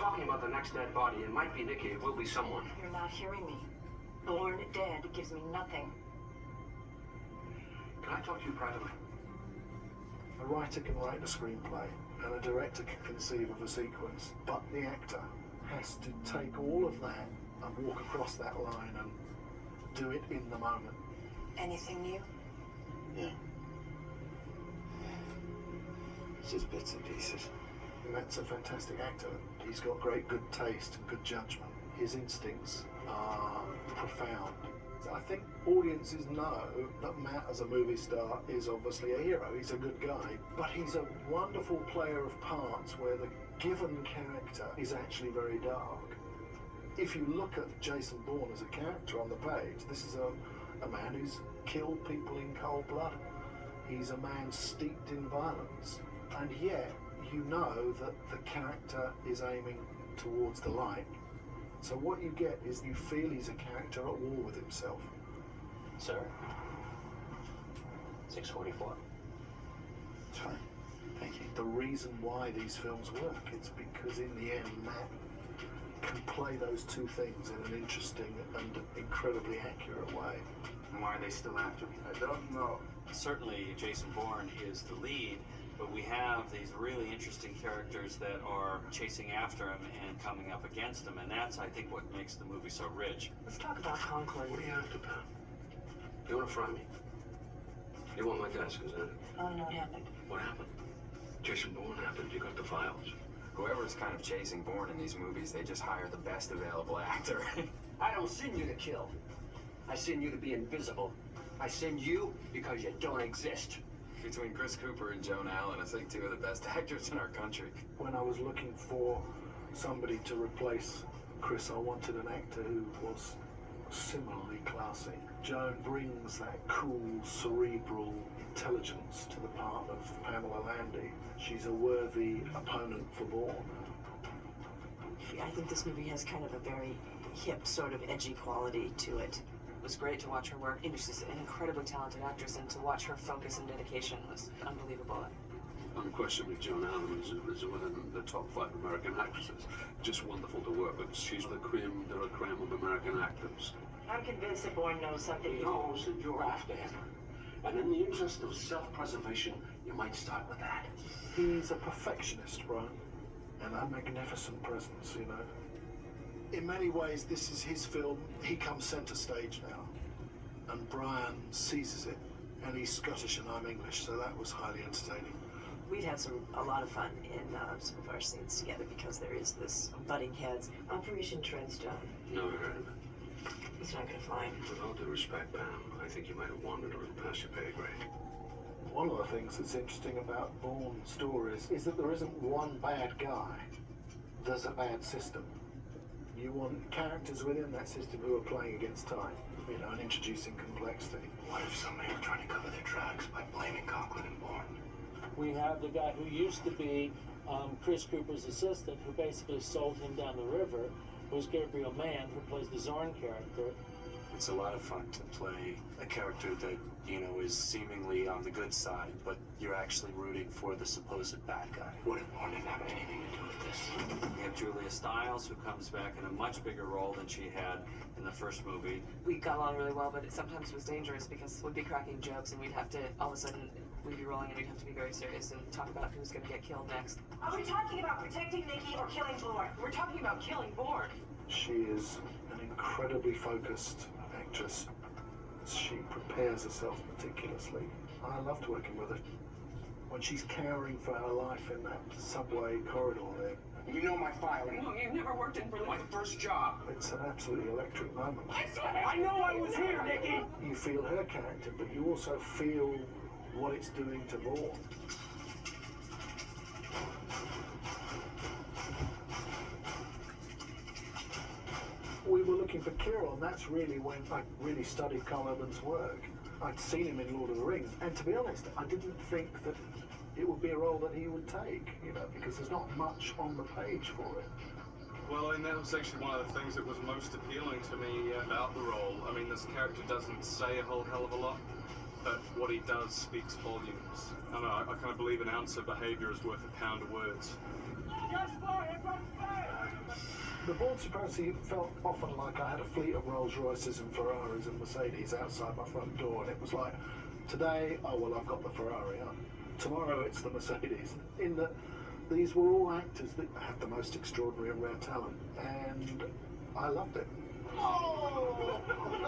talking about the next dead body. It might be Nikki. It will be someone. You're not hearing me. Bourne dead gives me nothing. Can I talk to you privately? A writer can write a screenplay, and a director can conceive of a sequence, but the actor has to take all of that and walk across that line and do it in the moment. Anything new? Yeah. It's just bits and pieces. Matt's a fantastic actor. He's got great good taste and good judgment. His instincts are profound. I think audiences know that Matt, as a movie star, is obviously a hero. He's a good guy, but he's a wonderful player of parts where the given character is actually very dark. If you look at Jason Bourne as a character on the page, this is a man who's killed people in cold blood. He's a man steeped in violence, and yet you know that the character is aiming towards the light. So what you get is you feel he's a character at war with himself. Sir? 6:44. It's fine. Thank you. The reason why these films work, it's because in the end, Matt can play those two things in an interesting and incredibly accurate way. And why are they still after me? I don't know. Certainly, Jason Bourne is the lead, but we have these really interesting characters that are chasing after him and coming up against him, and that's, I think, what makes the movie so rich. Let's talk about Concord. What are you after, pal? You want to fry me? You want my desk, is that it? I don't know what happened. What happened? Jason Bourne happened. You got the files. Whoever's kind of chasing Bourne in these movies, they just hire the best available actor. I don't send you to kill. I send you to be invisible. I send you because you don't exist. Between Chris Cooper and Joan Allen, I think two of the best actors in our country. When I was looking for somebody to replace Chris, I wanted an actor who was similarly classy. Joan brings that cool, cerebral intelligence to the part of Pamela Landy. She's a worthy opponent for Bourne. I think this movie has kind of a very hip, sort of edgy quality to it. It was great to watch her work. And she's an incredibly talented actress, and to watch her focus and dedication was unbelievable. Unquestionably, Joan Allen is within the top 5 American actresses. Just wonderful to work with. She's the creme de la creme of American actors. I'm convinced that Bourne knows something. He knows that you're after him. And in the interest of self-preservation, you might start with that. He's a perfectionist, Brian, and a magnificent presence, you know. In many ways, this is his film. He comes centre stage now, and Brian seizes it, and he's Scottish and I'm English, so that was highly entertaining. We'd had a lot of fun in some of our scenes together because there is this butting heads. Operation Treadstone. Never heard of it. It's not gonna fly. With all due respect, Pam, I think you might have wandered a little past your pay grade. One of the things that's interesting about Bourne stories is that there isn't one bad guy. There's a bad system. You want characters within that system who are playing against time, you know, and introducing complexity. What if somebody were trying to cover their tracks by blaming Conklin and Bourne? We have the guy who used to be Chris Cooper's assistant, who basically sold him down the river, who's Gabriel Mann, who plays the Zorn character. It's a lot of fun to play a character that, you know, is seemingly on the good side, but you're actually rooting for the supposed bad guy. What if Bourne didn't have anything to do with this? We have Julia Stiles, who comes back in a much bigger role than she had in the first movie. We got along really well, but it sometimes was dangerous because we'd be cracking jokes and we'd have to, all of a sudden, we'd be rolling and we'd have to be very serious and talk about who's going to get killed next. Are we talking about protecting Nikki or killing Bourne? We're talking about killing Bourne. She is an incredibly focused actress. She prepares herself meticulously. I loved working with her. When she's cowering for her life in that subway corridor there. You know my filing. No, you've never worked in Berlin. My first job. It's an absolutely electric moment. I know I was here, Nikki! You feel her character, but you also feel what it's doing to Bourne. We were looking for Kieran. That's really when I really studied Carl Urban's work. I'd seen him in Lord of the Rings, and to be honest, I didn't think that it would be a role that he would take, you know, because there's not much on the page for it. Well, I mean, that was actually one of the things that was most appealing to me about the role. I mean, this character doesn't say a whole hell of a lot, but what he does speaks volumes. I don't know, I kind of believe an ounce of behavior is worth a pound of words. Just for him, The Bourne Supremacy felt often like I had a fleet of Rolls Royces and Ferraris and Mercedes outside my front door, and it was like, today, oh well, I've got the Ferrari. Tomorrow it's the Mercedes. In that, these were all actors that had the most extraordinary and rare talent, and I loved it. Oh!